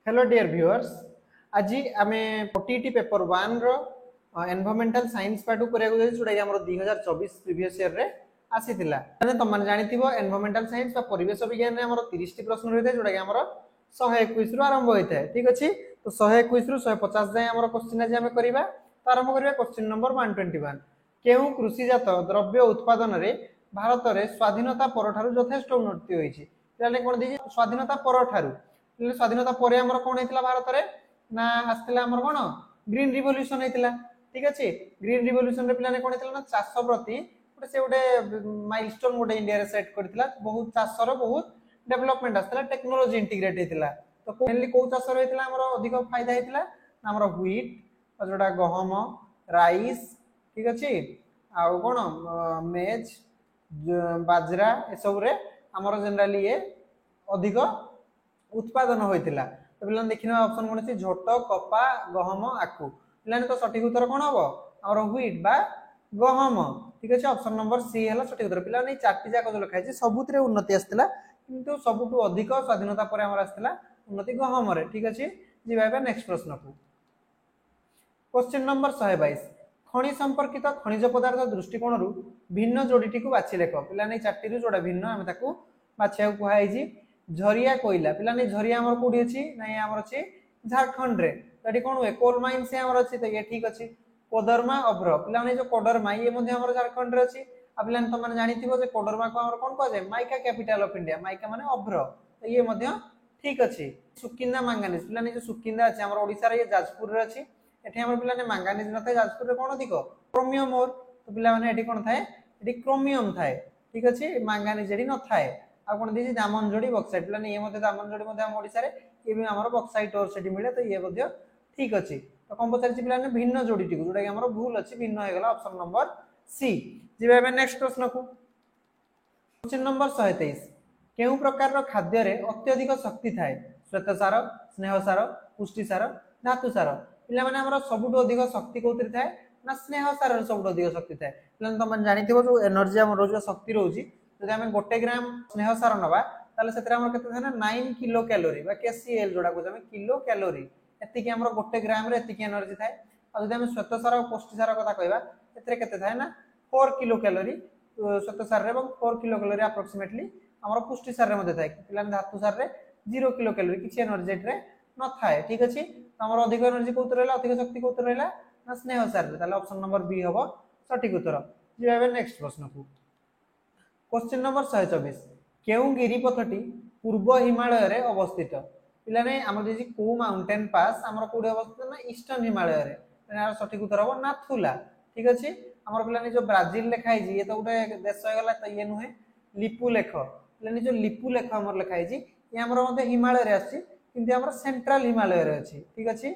Hello dear viewers. आज आम OTT paper 1 रो एनवायरमेंटल साइंस पार्ट को जोटा आम 2024 प्रीवियस ईयर रे आसीथिला। तुम मैंने जानिथिबो एनवायरमेंटल साइंस परिवेश विज्ञान में 30 प्रश्न रही है जोटा आम 121 रु आरंभ होता है। ठीक अच्छे, तो 121 रु 150 जाए आम क्वेश्चन आज आम करवा। तो आरंभ करवा क्वेश्चन नंबर 121। केउ कृषिजात द्रव्य उत्पादन रे भारत रे स्वाधीनता परठारु यथेष्ट उन्नति होईछि। ताले कोन दी स्वाधीनता परठारु स्वाधीनता पर कौन होता भारत में ना आसला कौन ग्रीन रिवोल्यूशन होता। ठीक अच्छे, ग्रीन रिवोल्यूशन पे कौन होता ना चाष प्रति से गोटे माइलस्टोन गोटे इंडिया सेट करथिला। बहुत चाषर बहुत डेवलपमेंट आसला, टेक्नोलॉजी इंटीग्रेट होता। तो मेनली कौ चाष होता अधिक फायदा होता आमर व्हीट जोटा गहम राइस। ठीक अच्छे, आउ कौन मेज बाजरा एसबू आमर जनराली ये अधिक उत्पादन होता। तो पे देखने ऑप्शन कौन है झोट कपा गहम आखु पे तो सठिक उत्तर कौन हम आम व्हीट बा गहम। ठीक अच्छे, ऑप्शन नंबर सी है सठिक उत्तर। पे चार जाक जो लिखाई सबुत उन्नति आसाला किंतु सबुठ अधिक स्वाधीनता पर आसाला उन्नति गहम। ठीक अच्छे, जी नेक्स्ट प्रश्न को क्वेश्चन नंबर 122। खनि संपर्कित खनिज पदार्थ दृष्टिकोण भिन्न जोड़ी को बाछि लेख। पे चार जोड़ा भिन्न आम बाछा कहुई। झरिया कोयला पे झरिया आम कौटी अच्छी ना आम अच्छी झारखंड रे। तो कौन हुए कोल माइन से आम अच्छी। तो ये ठीक अच्छे, कोडरमा अभ्र पे जो कोडरमा ये झारखंड अच्छी। पे तुम जानी कोडरमा को कौन कह जाए mica capital of India. Mica माने अभ्र। तो ये ठीक अच्छे। सुकिंदा मांगानिज पे जो सुकिंदा अच्छे आम ओडिशा ये जाजपुर अच्छी। ये पे मांगानिज न था जाजपुर कौन अधिक क्रोमियम ओर। तो पे कौन थाए क्रोमियम थाए। ठीक अच्छे, मांगानिज न थाए। आ कौन दी दामनजोड़ी बक्साइट पे ये दामनजोड़ी ओडिशा रे ये भी आमर बक्साइट और सेठी मिले। तो ये ठीक अच्छे। तो कौन पचार पे भिन्न जोड़ी टी जोटा कि भूल अच्छी भिन्न होगा ऑप्शन नंबर सी। जी नेक्स्ट प्रश्न को क्वेश्चन नंबर 123। केउ प्रकार खाद्य रे अत्यधिक शक्ति थाए श्वेतसार स्नेहसार पुष्टिसार धातुसार। पे सबुठ अधिक शक्ति कौन थाए ना स्नेहसार सबुठ अधिक शक्ति थाए। तुम जानी जो एनर्जी आम रोज शक्ति रोचे जब आम गोटे ग्राम स्नेहसार नवा से 9 किलो कैलोरी केसीएल जोड़ा कहे किलो कैलोरी एति आम गोटे ग्राम एति एनर्जी थाए। जब आम श्वेतसार और पुष्टिसार कथा कहते थाए ना 4 किलो कैलोरी श्वेतसार 4 किलो कैलोरी अप्रोक्सीमेटली आम पुष्टिसार थाए। पे धातुसार 0 किलो कैलोरी किसी एनर्जी न थाए। ठीक अच्छे, तो आम अधिक एनर्जी कौन रहा अधिक शक्ति कौन रहा ना स्नेहसार। ऑप्शन नंबर बी हम सठिक उत्तर। जी नेक्स्ट प्रश्न को क्वेश्चन नंबर 124। केउ गिरिपथटी पूर्व हिमालय रे अवस्थित। पे आम कौ माउंटेन पास आम कौटे अवस्थित ना ईस्टर्न हिमालय रे। सठिक उत्तर हम नाथुला। ठीक अच्छे, आम पे जो ब्राजिल लिखाई ये तो गोटे देश होगा। तो ये नुहे लिपुलेख पे जो लिपुलेख आम लिखाई ये आम हिमालय आसी सेंट्रल हिमालय अच्छी। ठीक अच्छे,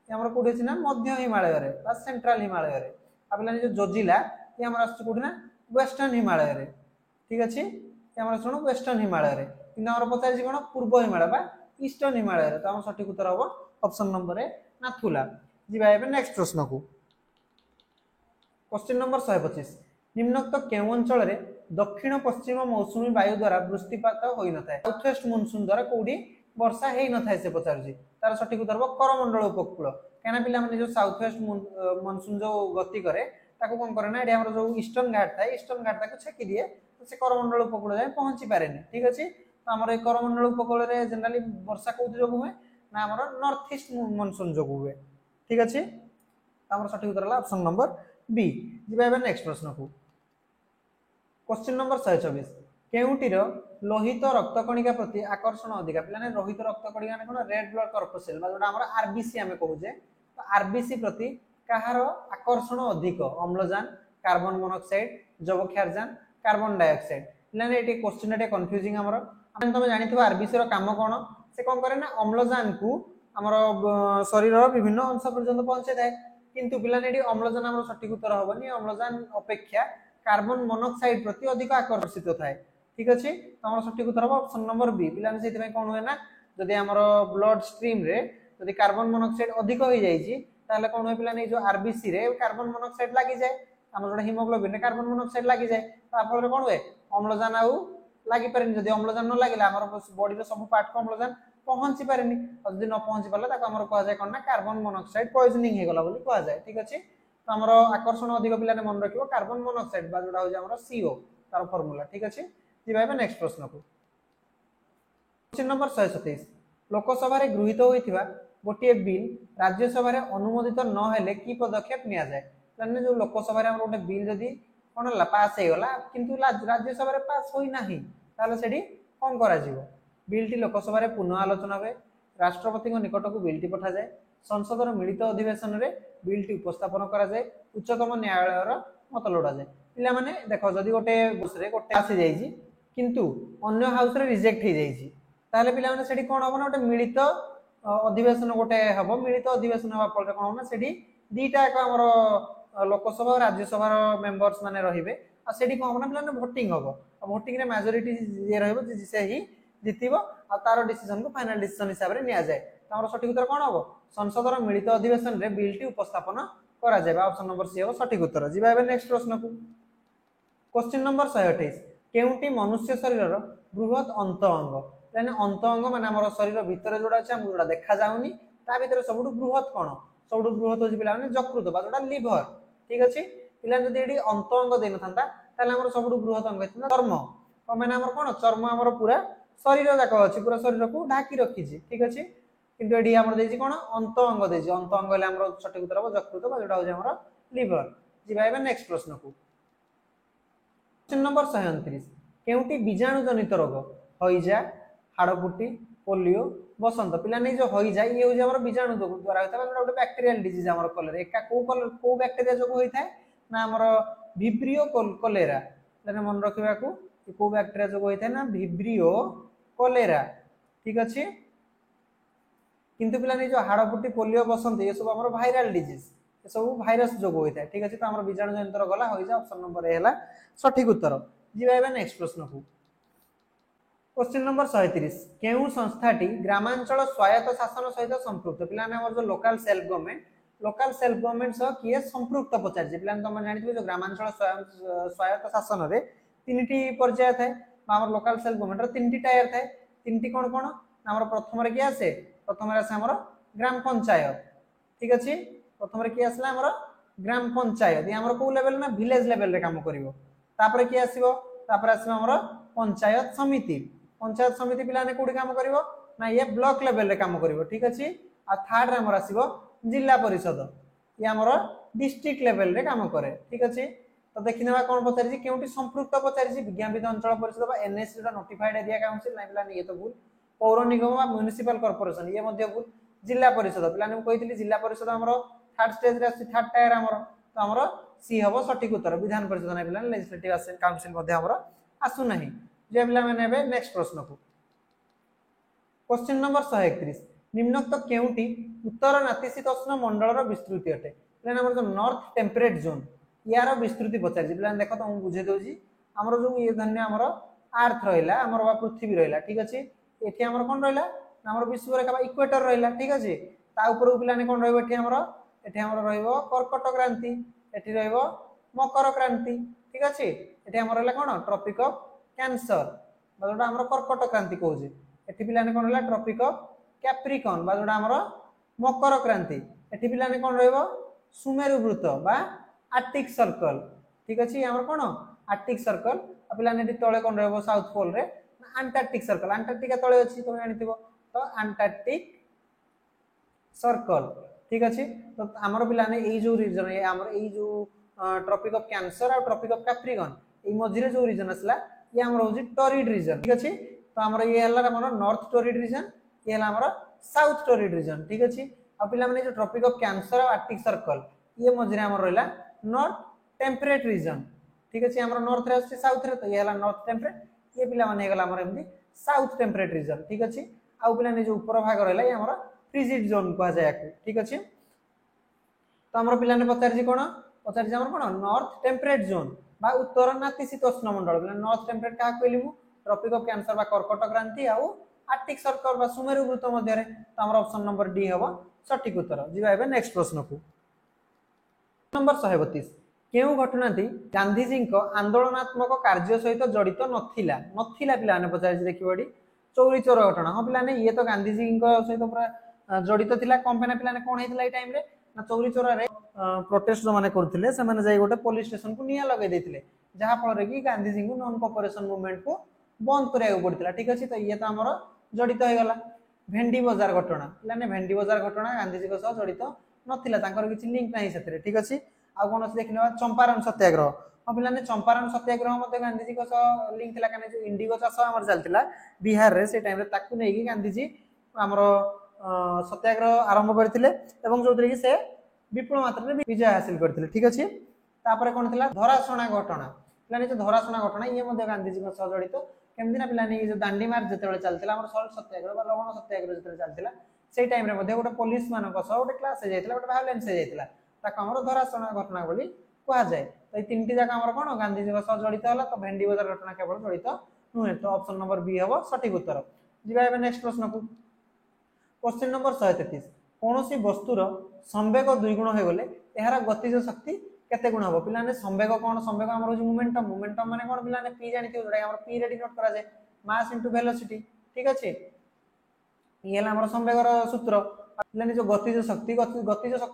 आम कौटे अच्छी ना मध्य हिमालय सेंट्रल हिमालय। पे जो जोजिला ये आम आसोटी ना वेस्टर्न हिमालय। ठीक अच्छे, शुण वेस्टर्न हिमालय कि पचार कौन पूर्व हिमालय ईस्टर्न हिमालय। तो आम सठिक उत्तर हम ऑप्शन नंबर ए नाथुला। जी नेक्स्ट प्रश्न को क्वेश्चन नंबर 125। निम्नोक्त केउ अंचल दक्षिण पश्चिम मौसुमी वायु द्वारा वृष्टिपात होई न थाए साउथ वेस्ट मनसून द्वारा कौटी वर्षा हो न थाए से पचार। तार सठिक उत्तर हम करमंडल उपकूल। कहीं पे जो साउथ वेस्ट मनसून जो गति करे कौन करे ना ये जो ईस्टर्न घाट थाए ईस्टर्न घाट ताको छेकी दिए तो से करमंडल उपकूल जाए पहुंची पारे। ठीक अच्छे, तो आम करमंडल उपकूल जनराली वर्षा कौन जो हुए ना आम नॉर्थ ईस्ट मनसून जो हुए। ठीक अच्छे, तो आम सठिक उत्तर ऑप्शन नंबर बी। जी नेक्स्ट प्रश्न को क्वेश्चन नंबर 124। केउटीर लोहित रक्तकणिका प्रति आकर्षण अधिका। पे लोहित रक्तकणिका कौन रेड ब्लड कर्पसेल जो आरबीसी आम कहे। तो आरबीसी प्रति कहार आकर्षण अधिक अम्लजान कार्बन मोनोक्साइड जबक्षारजान कार्बन डाइऑक्साइड। पे क्वेश्चन कन्फ्यूजिंग तुम जानी आरबीसी काम कौन से कौन करे ना अम्लजान को आम शरीर विभिन्न अंश पर्यटन पहुंचे थाए। किंतु पे अम्लजान आम सठिक उत्तर हेनी अम्लजान अपेक्षा कार्बन मोनोक्साइड प्रति अधिक आकर्षित थाए। ठीक अच्छे, तो आम सठिक उत्तर हम ऑप्शन नंबर बी। पे कौन हुए ना जदि आम ब्लड स्ट्रीम रे जदि कार्बन मोनोक्साइड अधिक हो जाए कौन हुए पे जो आरबीसी रे कार्बन मोनोक्साइड लगी जाए आम जो हिमोग्लोबिन रे कार्बन मोनोक्साइड लगी जाए। फल कौन हुए अम्लजान आउ लगी पारे। जदि अम्लजान न लगे बॉडी सब पार्ट को अम्लजान पहुंची पारेनी जदि न पहुंची पारला ताको हमर कहा जाय कोन ना कार्बन मोनोऑक्साइड पॉइजनिंग हे गला बोली कहा जाय ठीक अछि तो हमर आकर्षण अधिक पिलाने मन रखिबो कार्बन मोनोऑक्साइड बा जोडा हो जा हमर CO तार फार्मूला ठीक अछि जिबाबे नेक्स्ट प्रश्न को क्वेश्चन नंबर 127 लोकसभा रे गृहीत होइथिबा गोटे बिल राज्यसभा रे अनुमोदित न हेले की पदक्षेप निया जाय माने जो लोकसभा रे हमर गोटे बिल जदि कोन ला पास हे गला किंतु राज्यसभा रे पास होई नाही ताले सेडी कोन करा जिवो बिलटी लोकसभा रे पुनः आलोचना होय राष्ट्रपति को निकट को बिलटी पठा जाए संसदर मिलित अधिवेशन रे बिलटी उपस्थापन करा जाए उच्चतम न्यायालय रो मत लोडा जाए पिला माने देखो जदि गोटे बुसरे गोटे आसी जाईजी किंतु अन्य हाउस रे रिजेक्ट हे जाईजी ताले पिला माने सेडी कोन होबो ना गोटे मिलित अधिवेशन गोटे हबो मिलित अधिवेशन हबा फल कोन होना सेडी दीटा का हमर लोकसभा और राज्यसभा रो मेंबर्स माने रहिबे आ सेडी कोन होबो ना पिला ने वोटिंग हबो वोटिंग रे मेजॉरिटी जे रहबो जे ही जितिबो आ तार डिसीजन को फाइनल डिसीजन हिसाब रे निया जाय त हमर सठिक उत्तर कोन हबो संसदर मिलित अधिवेशन रे बिलटी उपस्थापन करा जाय ऑप्शन नंबर सी हबो सठिक उत्तर जिबा एबे नेक्स्ट प्रश्न को क्वेश्चन नंबर 128 केउटी मनुष्य शरीर रो बृहत अंत अंग यानी अंत अंग माने हमर शरीर भीतर जोडा छै हम जोडा देखा जाउनी ता भीतर सबुठु बृहत कोन सबुठु बृहत होछि पिला माने यकृत बा जोडा लिवर ठीक अछि पिला जदि एडी अंत अंग देन थांता ताले हमर सबुठु बृहत अंग हेतु चर्म तो माने हमर कोन चर्म हमर पूरा शरीर जाक अछि पूरा शरीर को ढाकी रखी छी ठीक अछि किंतु एडी हमर देछि कोन अंत अंग देछि अंत अंग ले हमर सठिक उत्तर हो यकृत बा जोडा हो जे हमर लिवर जिबा एबे नेक्स्ट प्रश्न को क्वेश्चन नंबर 129 केउटी बीजाणु जनित रोग होइजा हाड़फुटी पोलियो बसंत पिला नै जो होइजा ये हो जे हमर बीजाणु द्वारा होता बा गोटे बैक्टीरियल डिजीज हमर कलर एका को बैक्टीरिया जो होई थाए ना हमर विब्रियो कोलेरा लेने मन रखिबा को बैक्टीरिया जो होई थाए ना विब्रियो कोलेरा ठीक अछि किंतु पिला नै जो हाड़फुटी पोलियो बसंत ये सब हमर वायरल डिजीज ये सब वायरस जो होई थाए ठीक अछि तो हमर बीजाणु जनित रोग गला होइजा ऑप्शन नंबर ए हला सठिक उत्तर जिबा एबे नेक्स्ट प्रश्न को क्वेश्चन नंबर 130 केउ संस्थाटी ग्रामांचल स्वायत्त शासन सहित संपृक्त पिलाने हमर जो लोकल सेल्फ गवर्नमेंट सह किए संपृक्त पचार जे पिलाने तुम जानिथिबे जो ग्रामांचल स्वायत्त शासन रे तीनटी पर्याय थाए हमर लोकल सेल्फ गवर्नमेंट रे तीनटी टायर थाए तीनटी कोन कोन हमर प्रथम रे के आसे प्रथम रे आसे हमर ग्राम पंचायत ठीक अछि प्रथम रे के आसला हमर ग्राम पंचायत ये हमर को लेवल में विलेज लेवल रे काम करिवो तापर के आसीबो तापर आसीबो हमर पंचायत समिति पिलाने कोडी काम करिवो ना ये ब्लॉक लेवल रे काम करिवो ठीक अछि आ थर्ड रे हमर आसीबो जिला परिषद ये हमर डिस्ट्रिक्ट लेवल रे काम करे ठीक अछि तो देखिनवा कोन पचारि छी केउटी संपृक्त पचारि छी विज्ञापित अंचल परिषद बा एनएस रा नोटिफाइड एरिया काउंसिल नै पिलाने ये तो भूल पौर निगम बा म्युनिसिपल कॉर्पोरेशन ये मध्ये भूल जिला परिषद पिलाने कहितली जिला परिषद हमर थर्ड स्टेज रे आसी थर्ड टायर हमर तो हमर सी हबो सठिक उत्तर विधान परिषद नै पिलाने लेजिस्लेटिव काउंसिल मध्ये हमर आसु नाही जे पिला माने एबे नेक्स्ट प्रश्न को क्वेश्चन नंबर 131 निम्नोक्त केउटी उत्तर नातिशीतोष्ण मंडल रो विस्तृति अटे पिला हमर जो नॉर्थ टेम्परेट जोन यार विस्तृति पचार पिला देखो तो हम बुझे दोजी हमर जो ये धन्य हमर अर्थ रहिला हमर बा पृथ्वी रहिला ठीक अछि एठी हमर कोन रहिला हमर विश्व रेखा बा इक्वेटर रहिला ठीक अछि ता ऊपर पिला ने कोन रहबो एठी हमर रहइबो कर्कट क्रांति एठी रहइबो मकर क्रांति ठीक अछि एठी हमर रहला कोन ट्रॉपिक ऑफ कैंसर बाजोडा हमर कर्कट क्रांति कहूजे एठी पिलाने कोन रहला ट्रॉपिक ऑफ कैप्रिकॉन बाजोडा हमर मकर क्रांति एठी पिलाने कोन रहइबो सुमेरु वृत्त बा आर्कटिक सर्कल ठीक अछि हमर कोन आर्कटिक सर्कल आ पिलाने एठी तळे कोन रहइबो साउथ पोल रे अंटार्कटिक सर्कल अंटार्कटिका तळे अछि तुम जानिथिबो तो अंटार्कटिक सर्कल ठीक अछि तो हमर पिलाने एई जो रीजन ए हमर एई जो ट्रॉपिक ऑफ कैंसर और ट्रॉपिक ऑफ कैप्रिकॉन एई मझिरे जो रीजन असला ये हमर होजी टॉरिड रीजन ठीक अछि तो हमर ये हला हमर नॉर्थ टॉरिड रीजन ये हला हमर साउथ टॉरिड रीजन ठीक अछि आ पिला माने जो ट्रॉपिक ऑफ कैंसर और आर्कटिक सर्कल ये मझिरे हमर रहला नॉर्थ टेम्परेट रीजन ठीक अछि हमर नॉर्थ रे अछि साउथ रे तो ये हला नॉर्थ टेम्परेट ये पिला माने गला हमर एमदी साउथ टेम्परेट रीजन ठीक अछि आ पिला ने जो ऊपर भाग रहला ये हमर फ्रिजिड जोन को जाय ठीक अछि तो हमर पिला ने पचार जी कोन पचार जी हमर कोन नॉर्थ टेम्परेट जोन बा उत्तर नातिशीतोष्ण मंडल बिना नॉर्थ टेम्परेट का कहलिमु ट्रॉपिक ऑफ कैंसर बा कर्कट क्रांति आ आर्कटिक सर्कल बा सुमेरु वृत्त मध्ये रे तो हमर ऑप्शन नंबर डी हबो सठिक उत्तर जिबा एबे नेक्स्ट प्रश्न को नंबर 132 केउ घटनाटी गांधी जी को आंदोलनात्मक कार्य सहित जड़ित नथिला पिलाने पचार देखिबडी चोरी चोर घटना हाँ पिलाने ये तो गांधीजी सहित पूरा जड़ित थिला कम पे पिलाने कोन हेतिला ए टाइम रे ना चोरी चोरा रे प्रोटेस्ट जो माने करथिले से माने जाई गोटे पुलिस स्टेशन को निया लगे देथिले जहा फल रे कि गांधीजी को नॉन कोऑपरेशन मूवमेंट को बंद करिया पड़थिला ठीक अछि तो ये तो हमर जड़ित हो गला भेंडी बाजार घटना पिलाने भेंडी बाजार घटना गांधीजी को सह जड़ित नथिला तांकर किछि लिंक नाही सेतरे ठीक अछि आ कोन अछि देखिनवा चंपारण सत्याग्रह हाँ पिलाने चंपारण सत्याग्रह मते गांधीजी को सह लिंक थिला काने जो इंडिगो चाष हमर चलतिला बिहार रे से टाइम रे ताकू नै कि गांधीजी हमर सत्याग्रह आरंभ करथिले एवं जोतरे कि से विपुल मात्रा रे विजय हासिल करथिले ठीक अछि तापर कोन थिला धरासणा घटना पिलाने जो धरासणा घटना ये मते गांधीजी को सह जड़ित केमदिना पिलाने जो दांडी मार्च जतेबेले चलतिला हमर सल्ट सत्याग्रह बा लवण सत्याग्रह जतेबेले चलतिला से टाइम रे मते गोटे पुलिस मानक सह गोटे क्लास हे जायतिला गोटे वायलेंस हे जायतिला ताको हमर धरासणा घटना बोली कहा जाए तो तीन जाक हमर कोन गांधीजी को सह जड़ित होला तो भेंडी बाजार घटना केवल जड़ित नुहे तो ऑप्शन नंबर बी हबो सठिक उत्तर जिबा एबे नेक्स्ट प्रश्न को क्वेश्चन नंबर 133 कोनोसी वस्तुर संवेग द्विगुण हो गले एहार गतिज शक्ति केते गुण हबो पिलाने संवेग कोन संवेग हमर होजी मोमेंटम मोमेंटम माने कोन पिलाने p जानिथियो जोडा हमर p रे डिनोट करा जाय मास इनटू वेलोसिटी ठीक अछि ये हमर संवेगर सूत्र पिलाने जो गतिज शक्ति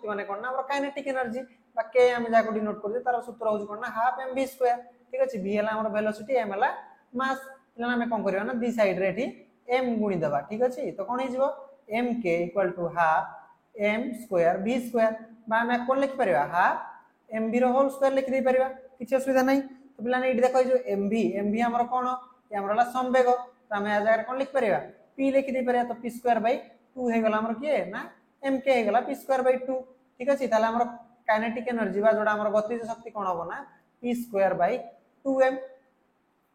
माने कोन ना हमर काइनेटिक एनर्जी बा के हम जाको डिनोट कर दे तार सूत्र होजी कोन ना हाफ mv2 ठीक अछि v हला हमर वेलोसिटी m हला मास पिलाने हम कोन करबा ना दी साइड रे एठी m गुणी दबा ठीक अछि तो कोन हिजबो mk = हाफ m2 v2 बा हम कोन लिख परिबा हाफ mv रो होल स्क्वायर लिख दे परिबा किछ असुविधा नै तो पिलाने एठी देखो जो mv हमर कोन ये हमर हला संवेग तो हम आ जागर कोन लिख परिबा p लिख दे परिबा तो p2/2 हे गला हमर के ना mk हे गला p2/2 ठीक अछि ताले हमर काइनेटिक एनर्जी बा जोडा हमर गतिज शक्ति कोन होबो ना p2/2m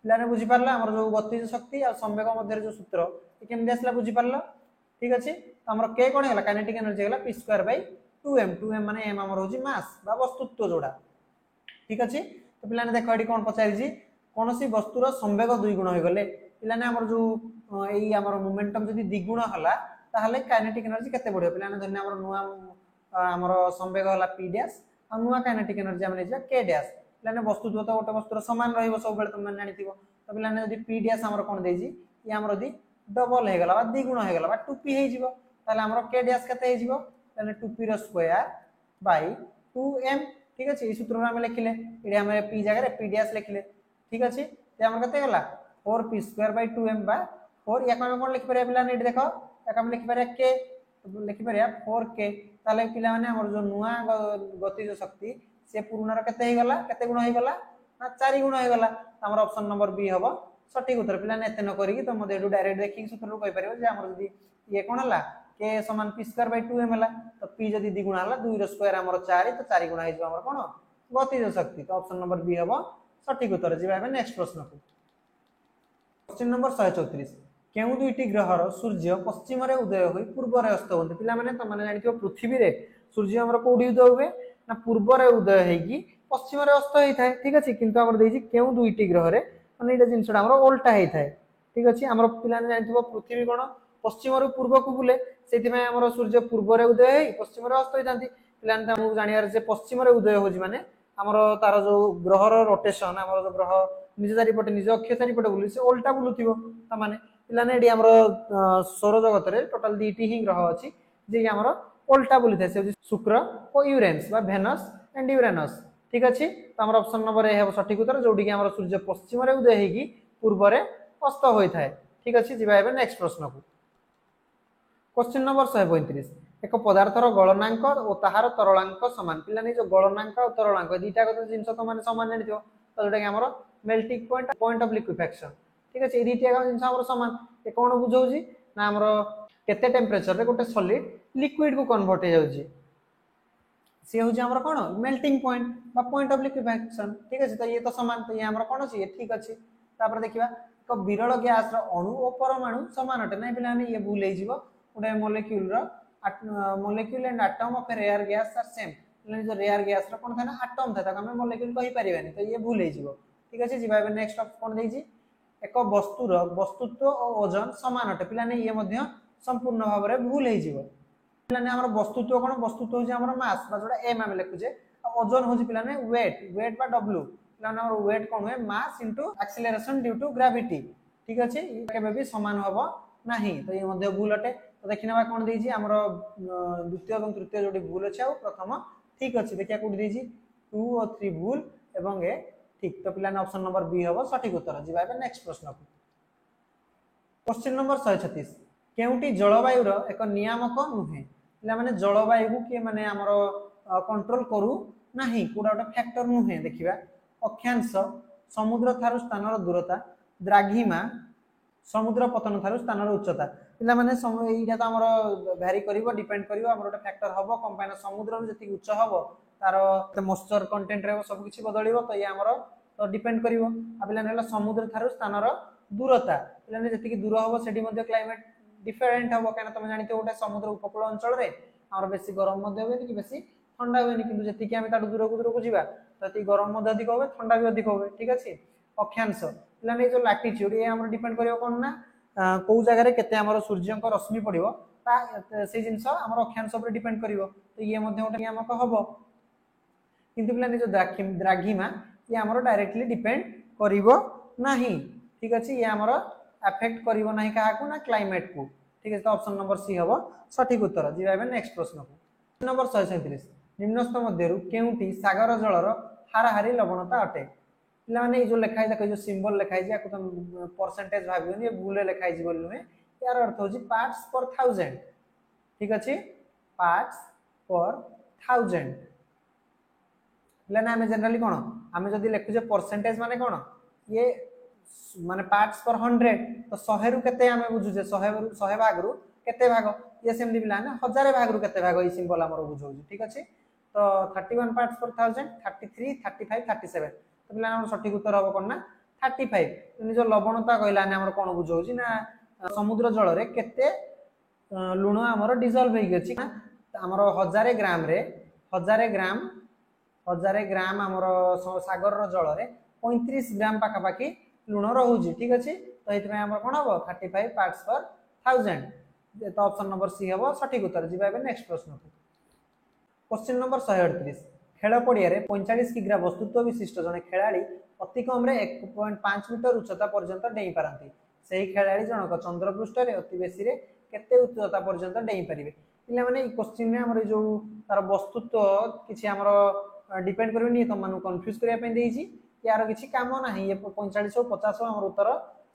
पिलाने बुझी पारला हमर जो गतिज शक्ति और संवेग मध्य जो सूत्र ये केमदे असला बुझी पारला ठीक अछि तो हमर k कोन हेला काइनेटिक एनर्जी हेला p2/2m 2m माने m हमर होजी मास बा वस्तुत्व जोडा ठीक अछि तो पिलाने देखो एडी कोन पचारि जी कोनोसी वस्तुर संवेग द्विगुण हो गले पिलाने हमर जो एई हमर मोमेंटम जदी द्विगुण हला ताहले काइनेटिक एनर्जी केते बढियो पिलाने धन्य हमर नुवा हमर संवेग हला p डैश आ नुवा काइनेटिक एनर्जी हम लेजा k डैश पिलाने वस्तुत्व तो गोटे वस्तुर समान रहइबो सब बेले तुम जानिथिबो तो पिलाने जदी p डैश हमर कोन देजी ये हमर दी डबल हे गला बा द्विगुण हे गला बा 2p हे जिवो ताले हमर k डैश केते हे जिवो ताले 2p row square by 2m ठीक अछि ई सूत्र हम लिखिले एडी हम p जगह रे p डैश लिखिले ठीक अछि ते हमर केते गला 4p2/2m बा 4 या कोन लिख परिया पिलाने एडी देखो या हम लिख परिया k तो लिख परिया 4k ताले पिला माने हमर जो नुवा गतिज शक्ति से पूर्ण रो केते हे गला केते गुण हे गला ना 4 गुण हे गला हमर ऑप्शन नंबर बी हबो सठिक उत्तर पिलाने एते न करी कि तो मते एडू डायरेक्ट देखि सूत्र कहि परिबो जे हमर जदी ये कोन हला k = p2/2m हला तो p जदी द्विगुण हला 2 रो स्क्वायर हमर 4 तो 4 गुण हे जो हमर कोन गतिज शक्ति तो ऑप्शन नंबर बी हबो सठिक उत्तर जिबा एबे नेक्स्ट प्रश्न को क्वेश्चन नंबर 134 केउ दुईटी ग्रहर सूर्य पश्चिम रे उदय होई पूर्व रे अस्त होते पिला माने त माने जानिथियो पृथ्वी रे सूर्य हमर कोडी उदय हुए ना पूर्व रे उदय हेगी पश्चिम रे अस्त होई थाए ठीक अछि किंतु हमर देजी केउ दुईटी ग्रह रे माने एटा जिंसडा हमर उल्टा हेई थाए ठीक अछि हमर पिला ने जानिथिबो पृथ्वी कोन पश्चिम रे पूर्व को बुले सेति में हमर सूर्य पूर्व रे उदय हेई पश्चिम रे अस्त होई तांती पिला ने हमहु जानियार जे पश्चिम रे उदय होजी माने हमर तार जो ग्रहर रोटेशन हमर जो ग्रह निज चारि पटे निज अक्ष चारि पटे बुली से उल्टा बुलुथिबो त माने पिलाने एडी हमर सौर जगत रे टोटल दीटी ही ग्रह अछि जे हमर उल्टा बुली थाए से शुक्र और यूरेनस बा वेनस एंड यूरेनस ठीक अछि त हमर ऑप्शन नंबर ए हेबो सठिक उत्तर जोडी कि हमर सूर्य पश्चिम रे उदय हेगी पूर्व रे अस्त होई थाए ठीक अछि जिबा एबे नेक्स्ट प्रश्न को क्वेश्चन नंबर 135 एक पदार्थर गलनांक और ताहार तरलांक समान पिलाने जो गलनांक और तरलांक दीटा को जिंस तो माने समान जानिथियो तो जोटा कि हमर मेल्टिंग पॉइंट ऑफ लिक्विफेक्शन ठीक अछि दीटा को जिंस हमर समान ए कोन बुझौजी ना हमर केते टेंपरेचर रे गोटे सॉलिड लिक्विड को कन्वर्ट हो जाउजी से होजी हमर कोन मेल्टिंग पॉइंट बा पॉइंट ऑफ लिक्विफेक्शन ठीक अछि तो ये तो समान तो ये हमर कोन अछि ये ठीक अछि तापर देखिबा तो विरल गैस रो अणु और परमाणु समान अटे नै पिलाने ये भूल हे जिवो गोटे मॉलिक्यूल रो molecule and atom of rare gas are same पिलाने जो रेयर गैस रो कोन था ना एटम था हम मॉलिक्यूल कहि परिबानी तो ये भूल हे जिवो ठीक अछि जिबा नेक्स्ट ऑफ कोन देजी एक वस्तुर वस्तुत्व और ओजन समान अटे पिलाने ये मध्य संपूर्ण भाव रे भूल हे जिवो पिलाने हमर वस्तुत्व कोन वस्तुत्व होजी हमर मास बा जोडा m हम लिखुजे ओजन होजी पिलाने वेट बा w पिलाने हमर वेट कोन होय mass into acceleration due to gravity ठीक अच्छे केबे भी समान हम नहीं तो ये मध्य भूल अटे तो देखने कौन देछि हमर द्वितीय और तृतीय जोटी भूल अच्छे आ प्रथम ठीक अच्छे देखिए कौटी देछि 2 और 3 भूल एवं ए ठीक तो पिलाने ऑप्शन नंबर बी हम सठिक उत्तर जीवा नेक्स्ट प्रश्न को क्वेश्चन नंबर 136 केउटी जलवायु रो एक नियामक नुहे पिला माने जलवायु को के माने हमर कंट्रोल करू नाही कोडा गोटे फैक्टर नुहे देखिबा अक्षांश समुद्र थारु स्थानर दूरता द्राघिमा समुद्र पतन थारु स्थानर उच्चता पिला माने एटा तो हमर वैरी करिवो डिपेंड करिवो हमर गोटे फैक्टर हबो कंपाइन समुद्र जति उच्च हबो तार मॉइस्चर कंटेंट रे सब किछि बदलिवो तो ये हमर तो डिपेंड करिवो आ पिला नेला समुद्र थारु स्थानर दूरता पिला ने जति दूर हबो सेठी मध्ये क्लाइमेट डिफरेंट हबो काना तुम जानते गोटे समुद्र उपकूल अंचल रे हमर बेसी गरम मध्ये होबे कि बेसी ठंडा होबे किंतु जति कि हम ताडू दूर को जीवा तति गरम मध्ये अधिक होबे ठंडा भी अधिक होबे ठीक अछि अक्षांश पिला ने जो लैटिट्यूड ये हमर डिपेंड करिवो कोन ना को जगह रे केते हमर सूर्य को रश्मि पड़िवो ता से जिंस हमर अक्षांश ऊपर डिपेंड करिवो तो ये मध्ये गोटे नियामक हबो किंतु पिला ने जो द्राघिमा ये हमर डायरेक्टली डिपेंड करिवो नाही ठीक अछि ये हमर अफेक्ट करिवो नाही काहा को ना क्लाइमेट को ठीक है तो ऑप्शन नंबर सी हबो सठिक उत्तर जीवा नेक्स्ट प्रश्न को नंबर 137 निम्नस्थ मध्यरु केउटी सागर जलर हाराहारी लवणता अटे पिला माने जो लिखाई देखो जो सिंबल लिखाई जे को तुम परसेंटेज भाबियोनी ये भूल लिखाई जे बोलनु है यार अर्थ होजी पार्ट्स पर 1000 ठीक अछि पार्ट्स पर 1000 पिला ना हमें जनरली कोन हमें जदी लिखु जे परसेंटेज माने कोन ये माने पार्ट्स पर 100 तो 100 रु केते हमें बुझु जे 100 भाग रु केते भाग ये सेमली पिला ना 1000 भाग रु केते भाग ई सिंबल हमर बुझौ ठीक अछि तो 31 पार्ट्स पर 1000 33 35 37 तो पिला हमर सठिक उत्तर हबो कोन ना 35 निजो लवणता कहला ने हमर कोन बुझौ छी ना समुद्र जल रे केते लुण हमर डिसॉल्व होई गछि हमर 1000 ग्राम रे 1000 ग्राम हमर सागर रो जल रे 35 ग्राम पाखा पाखी लुण रहउजी ठीक अछि तो एतमे हमर कोन हबो 35 पार्ट्स पर 1000 तो ऑप्शन नंबर सी हबो सठिक उत्तर जीवा नेक्स्ट प्रश्न को क्वेश्चन नंबर 138 खेल पड़िया रे 45 किग्रा वस्तुत्व विशिष्ट जने खेलाड़ी अति कम रे 1.5 मीटर उच्चता पर्यंत डेई पारंती सेही खेलाड़ी जनक चंद्रपृष्ठ रे अति बेसी रे केते उच्चता पर्यंत डेई परिबे पिला माने ई क्वेश्चन रे हमर जो तार वस्तुत्व किछि हमर डिपेंड करबेनी त मानु कंफ्यूज करिया पे देइछि यार किछि काम नाही ये 45 और 50 हमर उत्तर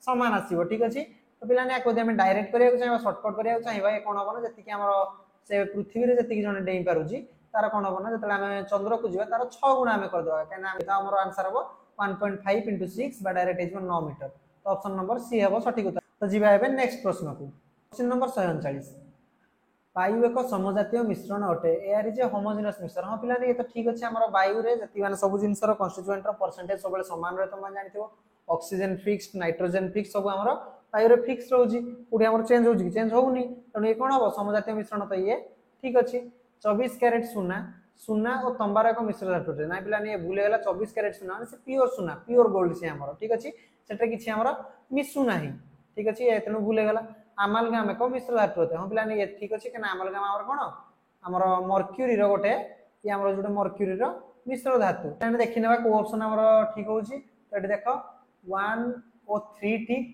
समान आसीबो ठीक अछि तो पिला ने आको हम डायरेक्ट करिया चाहिबा शॉर्टकट करिया चाहिबा ए कोन होबो जति कि हमर से पृथ्वी रे जति कि जने डेई पारुजी तार कोन होबो ना जतले हम चंद्र को जीवा तार 6 गुना हमें कर देबा काना हमर आंसर होबो 1.5 * 6 बा डायरेक्ट इज 9 मीटर तो ऑप्शन नंबर सी हबो सठिक उत्तर तो जीवा हेबे नेक्स्ट प्रश्न को क्वेश्चन नंबर 139 वायु एक समजातीय मिश्रण अटे एआर इज होमोजेनस मिश्रण हां पिला ने ये तो ठीक अछि हमर वायु रे जति माने सब जिंसर कन्स्टिट्यूएंट रो परसेंटेज सब समान रे तुम जानिथिबो ऑक्सीजन फिक्स्ड नाइट्रोजन फिक्स सब हमर वायु रे फिक्स रहउजी पुडी हमर चेंज होउजी चेंज होउनी त ये कोन हबो समजातीय मिश्रण तो ये ठीक अछि 24 कैरेट सोना और तंबार एक मिश्र धातु रे ना पिला ने भूले गेला 24 कैरेट सोना से प्योर सोना प्योर गोल्ड से हमर ठीक अछि सेटा किछि हमर मिसु नाही ठीक अछि एतनु भूले गेला अमालगाम एक मिश्र धातु होते हम पिला ने ये ठीक अछि केना अमालगाम हमर कोन हमर मर्क्यूरी रो गोटे ये हमर जोटे मर्क्यूरी रो मिश्र धातु एने देखिनबा को ऑप्शन हमर ठीक होउची तो एटी देखो 1 और 3 ठीक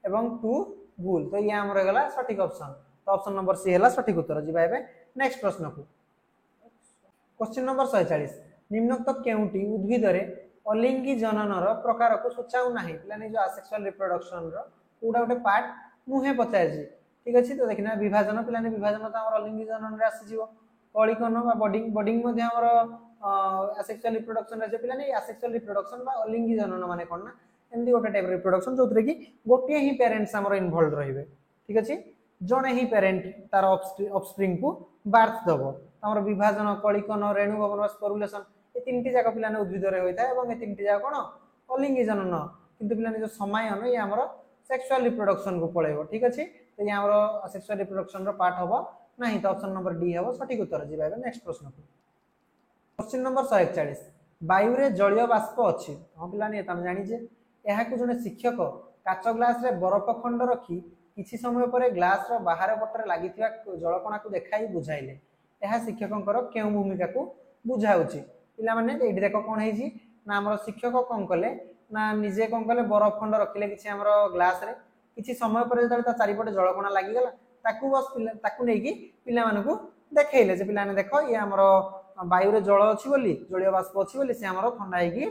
एवं 2 भूल तो ये हमर गेला सठिक ऑप्शन तो ऑप्शन नंबर सी हला सठिक उत्तर जीवा हेबे नेक्स्ट प्रश्न को क्वेश्चन नंबर 140 निम्नोक्त केउटी उद्भिद रे अलिंगी जननर प्रकार को सूचाउ नाही पिला ने जो असेक्सुअल रिप्रोडक्शन रो कोडा गोटे पार्ट मुहे पचाजी ठीक अछि तो देखिना विभाजन पिला ने विभाजन तो हमर अलिंगी जनन रे आसी जीवो कलिकन बा बॉडिंग मध्ये हमर असेक्सुअल रिप्रोडक्शन रे पिला ने असेक्सुअल रिप्रोडक्शन बा अलिंगी जनन माने कोन ना एंदी गोटे टाइप रिप्रोडक्शन जोतरे कि गोटे ही पेरेंट्स हमर इन्वॉल्व रहिबे ठीक अछि जने ही पेरेंट तार ऑफस्प्रिंग को बर्थ दबो हमर विभाजन कलिकन रेणु भवन स्पोरुलेशन ए तीनटी जाक पिला ने उद्भिद रे होइता एवं ए तीनटी जाक कोन अलिंगी जनन किंतु पिला ने जो समायन ये हमर सेक्सुअल रिप्रोडक्शन को पळेबो ठीक अछि तो ये हमर सेक्सुअल रिप्रोडक्शन रो पार्ट हबो नाही तो ऑप्शन नंबर डी हबो सठिक उत्तर जीवा नेक्स्ट प्रश्न को क्वेश्चन नंबर 141 वायु रे जलीय बाष्प अछि हम पिला ने तम जानि जे एहा को जने शिक्षक काच ग्लास रे बरफ खंड रखी किछि समय परे ग्लास रो बाहर पटरे लागिथिया जलकणा को देखाई बुझाइले एहा शिक्षकंकर केउ भूमिका को बुझाउची पिला माने एठी देखो कोन हेजी ना हमर शिक्षक कोन कले ना निजे कोन कले बरफ खंड रखिले किछि हमर ग्लास रे किसी समय पर जो चारिपटे जलकणा लगिगला बस ताकू नहीं पिला मानकू देखले जे पिलाने देख ये आमर वायु रे जल अच्छी बोली जलीय बाष्प अच्छी बोली से आमर ठंडा होगी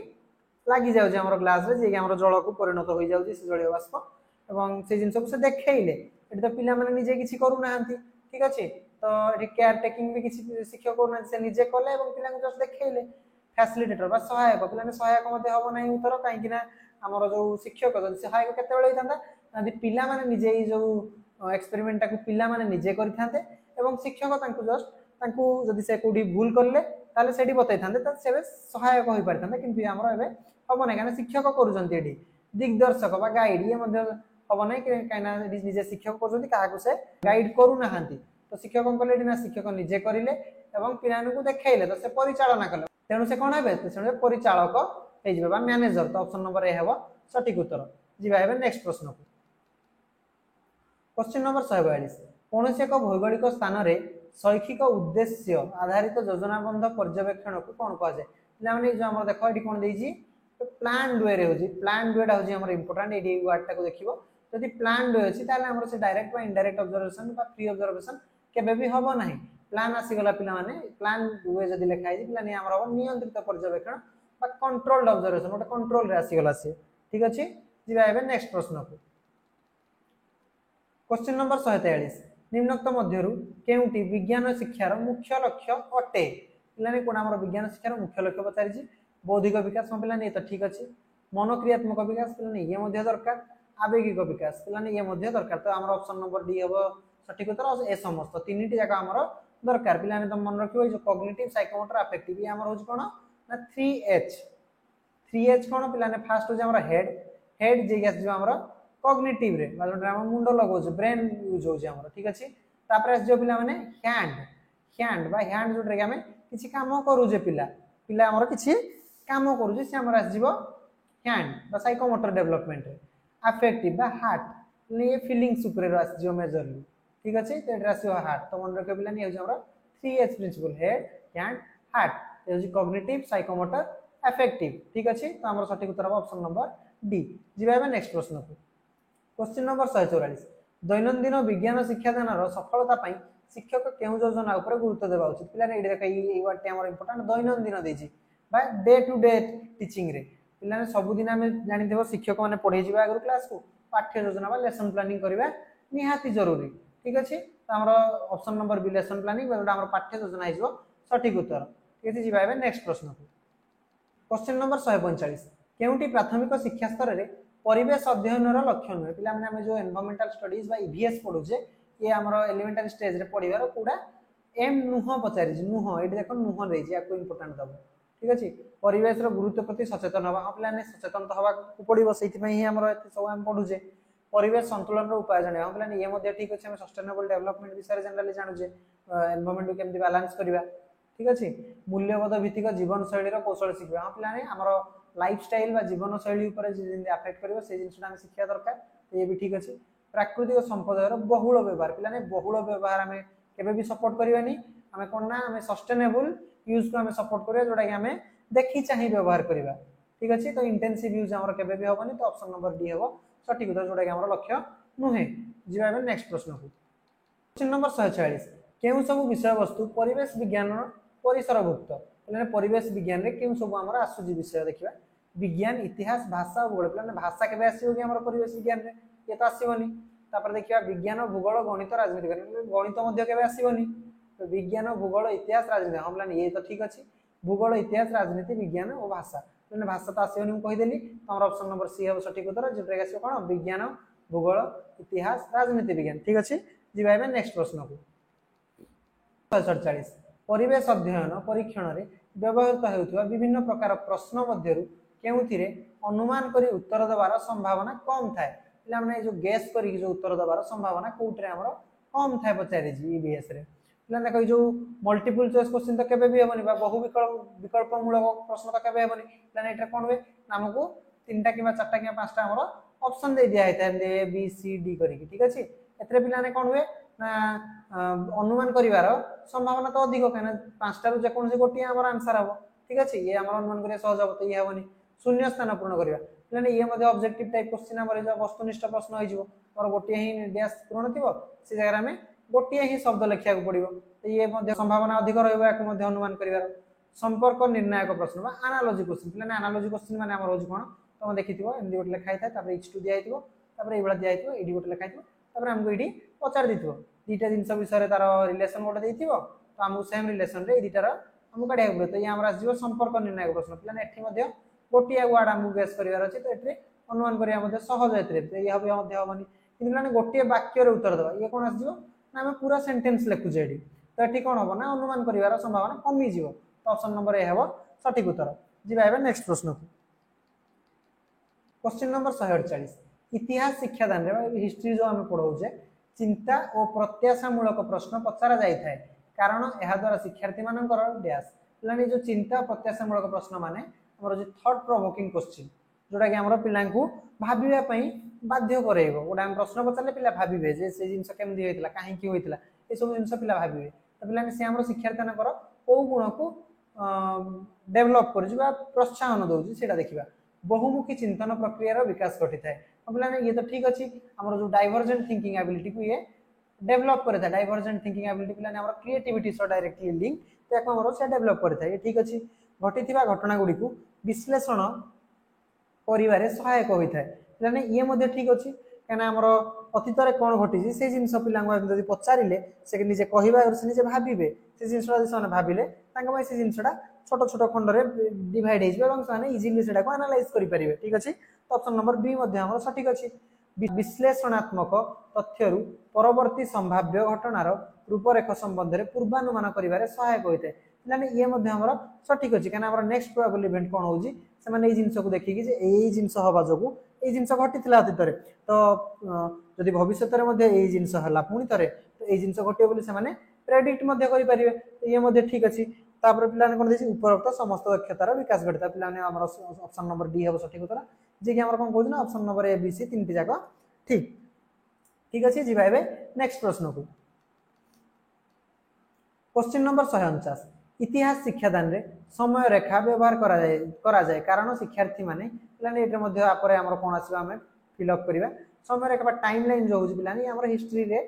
लगी जाऊँ आम ग्लास रे आम जल को परिणत हो जाऊँ जलीय बाष्प और से जिन से देखले ये तो पिला माने निजे किसी करूना ठीक अच्छे तो ये केयर टेकिंग भी किसी शिक्षक करना से निजे कले पिला जस्ट देखले फैसिलिटेटर बा सहायक पिलाने सहायक हम ना उत्तर कहीं आमर जो शिक्षक सहायक केतबेले होता पिला माने निजे जो एक्सपेरिमेंट टाकू पिला माने निजे करते शिक्षक जस्ट जदि से कौटी भूल कले ताले सेठी बतई था से सहायक हो पारि था कि आमर ए हम ना कहीं शिक्षक कर दिग्दर्शक बा गाइड ये हम ना कहीं निजे शिक्षक कर से गाइड करूना तो शिक्षक कले ना शिक्षक निजे करें पिला देखले तो से परिचालना कले तेणु से कौन है परिचालक हो मैनेजर तो ऑप्शन नंबर ए हे सठिक उत्तर जीवा नेक्स्ट प्रश्न को क्वेश्चन नंबर 142 कौन एक भौगोलिक स्थान में शैक्षिक उद्देश्य आधारित योजनाबंध पर्यवेक्षण को कौन कह जाए जो आम देख ये कौन देती प्लान वे हो प्लान वेटा हूँ इंपोर्टाट ये वार्डटा को देखो जदि प्लान वे अच्छी से direct indirect observation free observation केबे भी हम ना प्लान आसीगला पे प्लान वे जब लिखाई पे हम नियंत्रित पर्यवेक्षण कंट्रोल्ड ऑब्जर्वेशन गोटे कंट्रोल आसीगला सी ठीक अच्छे जी नेक्स्ट प्रश्न को क्वेश्चन नंबर 143 निम्नोक्त मध्यरु केउटी विज्ञान शिक्षार मुख्य लक्ष्य अटे पिलाने कोन हमर विज्ञान शिक्षार मुख्य लक्ष्य पचारि बौद्धिक विकास पिलाने तो ठीक अच्छे मनोक्रियात्मक विकास पिलाने ये मध्य दरकार आवेगिक विकास पिलाने ये मध्य दरकार तो हमर ऑप्शन नंबर डी हम सठिक उत्तर ए समस्त तीन जाक हमर दरकार पिलाने तुम मन रखियो जो कॉग्निटिव साइकोमोटर अफेक्टिव ये हमर होज कोन ना 3H कौन पिलाने फास्ट हो हमर हेड जे गैस जो हमर कॉग्निटिव रे हम मुंड लगो ब्रेन यूज हो ठीक अच्छे तापर जो पिला माने हैंड बा हैंड जो रे हमें किछि काम करूजे पिला पिला हमर किछि काम करूजे से हमर आसीबो हैंड बा साइकोमोटर डेवलपमेंट रे अफेक्टिव बा हार्ट ये फीलिंग्स ऊपर आसीजो मेजरली ठीक अच्छे तो एटा आसीबो हार्ट तो मन रखे पिला नै हो हमर 3H principle head hand heart ये कॉग्निटिव साइकोमोटर अफेक्टिव ठीक अच्छे तो हमर सठिक उत्तर ऑप्शन नंबर डी जीवा नेक्स्ट प्रश्न को क्वेश्चन नंबर 144 दैनंदिन विज्ञान शिक्षादान सफलता पाई शिक्षक क्यों योजना उपर गुरुत्व देवा उचित पिलाने ये देख ये वर्डटी हमर इंपोर्टेंट दैनंदिन देछि बा डे टू डे टीचिंग रे पिलाने सबुदिन आमे जानि देबो शिक्षक माने पढै जिबा अगर क्लास को पाठ्य योजना बा लेसन प्लानिंग करबा निहाती जरूरी ठीक अछि तो हमर option number B lesson planning बा हमर पाठ्य योजना आइजो सठिक उत्तर ठीक अछि जिबा नेक्स्ट प्रश्न को क्वेश्चन नंबर 145 केउटी प्राथमिक शिक्षा स्तर रे परिवेश अध्ययन लक्ष्य नुहे पिला माने जो एनवायरमेंटल स्टडीज बा ईवीएस पढुचे ये हमर एलिमेंटरी स्टेज रे पढिबार पूरा एम नुह पचारि नुह ये देखो नुह रे जे आपको इंपोर्टेंट दबो ठीक अछि परिवेश रो गुरुत्व प्रति सचेतन हवा पिला ने सचेतन तो हवा को पडिबो सेति पई ही हमर एते सब हम पढुचे परिवेश संतुलन रो उपाय जाने हम पिला ने ये मध्ये ठीक अछि हम सस्टेनेबल डेवलपमेंट विषय जनरली जानु जे एनवायरमेंट को केमति बैलेंस करबा ठीक अच्छे मूल्यबोध भित्तिक जीवन शैली कौशल शिखा हाँ पिलाने आमर लाइफस्टाइल बा जीवन शैली अफेक्ट कर जिन शिक्षा दरकार तो ये भी ठीक अच्छे प्राकृतिक संपद बहुल व्यवहार पिलाने बहुल व्यवहार आम के सपोर्ट करवानी आम कौन ना आम सस्टेनेबल यूज को आम सपोर्ट करा जोटा कि आम देखी चाह व्यवहार करवा ठीक अच्छे तो इंटेंसिव यूज आम के हेनी तो ऑप्शन नंबर डी हम सठिक उत्तर जोटा कि आम लक्ष्य नुहे जी नेक्स्ट प्रश्न को क्वेश्चन नंबर 146 केउं सब विषय वस्तु परिवेश विज्ञान परिसरभुक्त परिवेश विज्ञान रे केउं सब हमर आसुजी विषय देखिबा विज्ञान इतिहास भाषा और भूगोल पिलाने भाषा केबे आसीबो कि हमर परिवेश विज्ञान रे ये तो आसीबोनी तापर देखिबा विज्ञान भूगोल गणित राजनीति गणित मध्य केबे आसीबोनी तो विज्ञान भूगोल इतिहास राजनीति हम पिलाने ये तो ठीक अछि भूगोल इतिहास राजनीति विज्ञान और भाषा पिलाने भाषा तो आसीबोनी हम कहि देली हमर ऑप्शन नंबर सी है सठिक उत्तर जेटा आसीबो कोन विज्ञान भूगोल इतिहास राजनीति विज्ञान ठीक अछि जी भाई नेक्स्ट प्रश्न को 147 परिवेश अध्ययन परीक्षण रे व्यवहृत होउथवा विभिन्न प्रकार प्रश्न मध्यरु केउथिरे अनुमान करी उत्तर देवार संभावना कम थाए पिला माने जो गैस करी जो उत्तर देवार संभावना कोउटरे हमरो कम थाए पचारि जी ईवीएस रे पिला देखो जो मल्टीपल चॉइस क्वेश्चन तो केबे भी हेबनी बा बहु विकल्प मूलक प्रश्न तो केबे हेबनी पिला एटा कोन वे हमकु तीनटा किबा चारटा किबा पांचटा हमरो ऑप्शन दे दिया हेता ए बी सी डी करी ठीक अछि एतरे पिला ने कोन हुए ना अनुमान करिवार संभावना तो अधिक कहना पांचटा जे कोन से गोटी हमर आंसर हबो ठीक अछि ये हमर अनुमान करिया सहज हबो तो ये हेबनी शून्य स्थान पूर्ण करिवा पिलाने ये मध्ये ऑब्जेक्टिव टाइप क्वेश्चन हमर जो वस्तुनिष्ठ प्रश्न होई जिवो और गोटे ही डैश पूर्ण थिबो से जगह में गोटे ही शब्द लिखिया को पड़िबो तो ये मध्ये संभावना अधिक रहइबो याको मध्ये अनुमान करिवार संपर्क निर्णायक प्रश्न बा एनालॉजी क्वेश्चन पिलाने एनालॉजी क्वेश्चन माने हमर होज कोन तुम देखिथिबो एमदी गोटे लिखा हिता तापर h2 दिया हिथिबो तापर एबला दिया हिथिबो एडी गोटे लिखा हिथिबो तापर हमको एडी पचार दिथिबो दीटा जिंस विषय रे तार रिलेशन गोटे देथिबो तो हमको सेम रिलेशन रे दीटार हमको काढिया पड़ो तो ये हमरा आसीबो संपर्क निर्णायक प्रश्न पिलाने एठी मध्ये गोटिया वर्ड हमको गेस करिवार अछि तो एठी अनुमान करिया मध्ये सहज एतरे तो ये हबे मध्ये हबनी किंतु पिलाने गोटिया वाक्य रे उत्तर दबा ये कोन आसीबो ना हम पूरा सेंटेंस लिखु जेडी तो एठी कोन हबो ना अनुमान करिवार संभावना कमी जिवो तो ऑप्शन नंबर ए हेबो सटीक उत्तर जिबा एबे नेक्स्ट प्रश्न को क्वेश्चन नंबर 148 इतिहास शिक्षादान रे हिस्ट्री जो हम पढौजे चिंता और प्रत्याशा मूलक प्रश्न पचारा जाय थाए कारण एहा द्वारा शिक्षार्थी मानकर डैश पिलानी जो चिंता प्रत्याशा मूलक प्रश्न माने हमर जो थॉट प्रोवोकिंग क्वेश्चन जोटा कि हमर पिला को भाबिबा पई बाध्य करेइबो गोटा हम प्रश्न पचारले पिला भाबिबे जे से जिंस केमदी होइतला काहे की होइतला ए सब जिंस पिला भाबिबे तो पिलानी से हमर शिक्षार्थी मानकर को गुण को डेवलप कर जिबा प्रोत्साहन दउजी सेटा देखिबा बहुमुखी चिंतन प्रक्रिया विकास घटी थाए पिलाने ये तो ठीक अच्छी हमर जो डाइवर्जेंट थिंकिंग एबिलिटी को ये डेवलप करे था डाइवर्जेंट थिंकिंग एबिलिटी पिलाने हमर क्रिएटिविटी सो डायरेक्टली लिंक तो एक हमर से डेवलप करे था ये ठीक अच्छी घटिथिबा घटना गुडी को विश्लेषण करिवारे सहायक होई थाए पिलाने ये मध्ये ठीक अच्छी कना हमर अतीत रे कोन घटी से जिंस पिलांग जदी पचारिले से निजे कहिबा और से निजे भाबिबे से जिंसडा जने भाबिले तांग भाई से जिंसडा छोट छोट खंड रे डिवाइड हे जेबे माने इजीली सेटा को एनालाइज करि परिबे ठीक अछि तो ऑप्शन नंबर बी मध्ये हमर सटीक अछि विश्लेषणात्मक तथ्यरु परवर्ती संभाव्य घटनार रूपरेखा संबंध रे पूर्वानुमान करिवारे सहायक होइते माने ये मध्ये हमर सटीक अछि कना हमर नेक्स्ट प्रोबेबल इवेंट कोन होउजी से माने ए जिंस को देखि कि जे एई जिंस हबा जोगु ए जिंस घटितला अतीत रे तो जदि भविष्यत रे मध्ये ए जिंस हला पुनी तरे तो ए जिंस घटियो बोली से माने प्रेडिक्ट मध्ये करि परिबे तो ये मध्ये ठीक अछि तापर पिलाने कोन देछि उपरोक्त समस्त दक्षतार विकास घटिता पिलाने हमर ऑप्शन नंबर डी हेबो सटीक उत्तर जे कि हमर कोन कहू ना option number A B C तीनटी जाक ठीक ठीक अछि जिबा एबे नेक्स्ट प्रश्न को क्वेश्चन नंबर 149 इतिहास शिक्षादान रे समय रेखा व्यवहार करा जाय कारण शिक्षार्थी माने पिलाने एटे मध्ये आपरे हमर कोन आसीबा हमें फिल अप करिबा समय रेखा टाइमलाइन जो होजी पिलाने हमर हिस्ट्री रे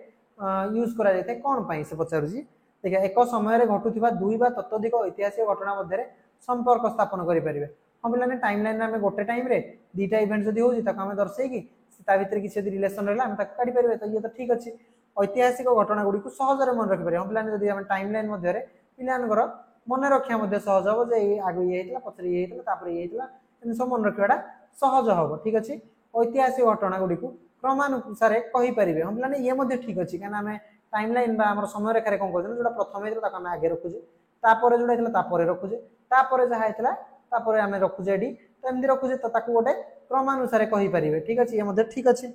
यूज करा जाय कोन पई से पचारुजी देखिए एक समय रे घटुथिबा दुई बा ततोधिक ऐतिहासिक घटना मध्ये रे संपर्क स्थापन करि परिबे हम पिलाने टाइमलाइन रे हमें गोटे टाइम रे दीटा इवेंट जदी होजी तक हमें दर्शै कि ता भीतर किछि यदि रिलेशन रहला हम तक काढी परिबे तो ये तो ठीक अछि ऐतिहासिक घटना गुडी को सहज रे मन रखि परिबे हम पिलाने जदी हम टाइमलाइन मध्ये रे पिलानकर मन रखिया मध्ये सहज हो जे आगु ये हेतला पछरे ये हेतला तापर ये हेतला एन सब मन रखिबाडा सहज हो ठीक अछि ऐतिहासिक घटना गुडी को क्रमानुसार कहि परिबे हम पिलाने ये मध्ये ठीक अछि काना हमें टाइमलाइन बा हमर समय रेखा रे कोन करछन जोटा प्रथम हेतला ताका हम आगे रखुजे तापर जोटा हेतला तापर रखुजे तापर जहा हेतला तापर हमें रखुजे एडी तो एमदी रखुजे तो ताकू गोटे क्रमानुसार कहि परिबे ठीक अछि ये मध्ये ठीक अछि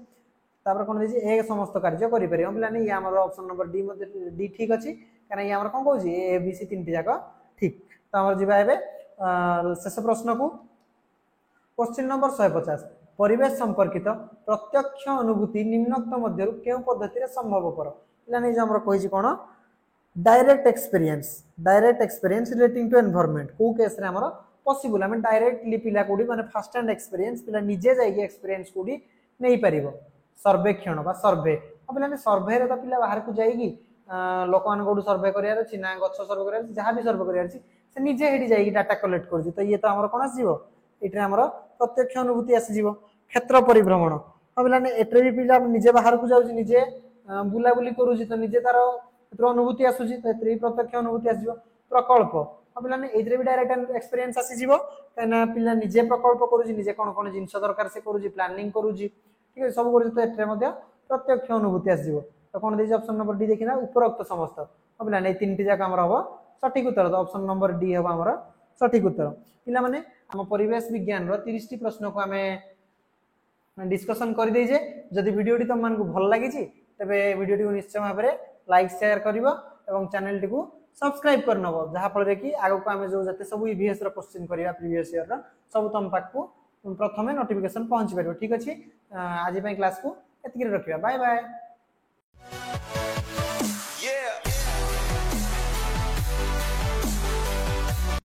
तापर कोन देछि ए समस्त कार्य करि परिबे हम पिलाने ये हमर ऑप्शन नंबर डी मध्ये डी ठीक अछि काना ये हमर कोन कहूजी ए बी सी तीनटी जाक ठीक तो हमर जिबा एबे शेष प्रश्न को क्वेश्चन नंबर 150 परिवेश संपर्कित प्रत्यक्ष अनुभूति निम्नोक्त मध्यरु केउ पद्धति रे संभवपर पिलाने जे हमर कहिछि कोन direct experience relating to environment को केस रे हमर पॉसिबल हमें डायरेक्टली पिला कोडी माने फर्स्ट हैंड एक्सपीरियंस पिला निजे जाई एक्सपीरियंस कोडी नै परिबो सर्वेक्षण बा सर्वे पिलाने सर्वे रे त पिला बाहर को जाईगी लोक मान कोड सर्वे करियार अछि ना गच्छ सर्वे करियार जहा भी सर्वे करियार अछि से निजे हेडी जाईगी डाटा कलेक्ट करछि तो ये तो हमर कोन आसीबो एटरे हमर प्रत्यक्ष अनुभूति आसीबो क्षेत्र परिभ्रमण पिलाने एटरे भी पिला निजे बाहर को जाउछि निजे बुला बुली करूछि तो निजे तार एतर अनुभूति आसुछि तो एतरे प्रत्यक्ष अनुभूति आसीबो प्रकल्प पिलाने एतरे भी डायरेक्ट एक्सपीरियंस आसीबो कना पिला निजे प्रकल्प करूछि निजे कोन कोन जिंस दरकार से करूछि प्लानिंग करूछि ठीक है सब करूछि तो एतरे मध्ये प्रत्यक्ष अनुभूति आसीबो तो कोन देछि ऑप्शन नंबर डी देखिना उपरोक्त समस्त पिलाने तीनटी जाक हमर हबो सटीक उत्तर तो ऑप्शन नंबर डी हबो हमर सटीक उत्तर पिला माने हम परिवेश विज्ञान रो 30 टी प्रश्न को हमें डिस्कशन कर दे जे जदि वीडियो टी तुम मन को भल लागि छि तबे वीडियो टी को निश्चय भाबरे लाइक शेयर करिवो एवं चैनल टी को सब्सक्राइब करनबो जहा फल रे कि आगो को हमें जो जते सब ईवीएस रो क्वेश्चन करिया प्रीवियस ईयर रो सब तुम पाक को प्रथमे नोटिफिकेशन पहुंच परबो ठीक अछि आज पय क्लास को एतिके रखिबा बाय बाय।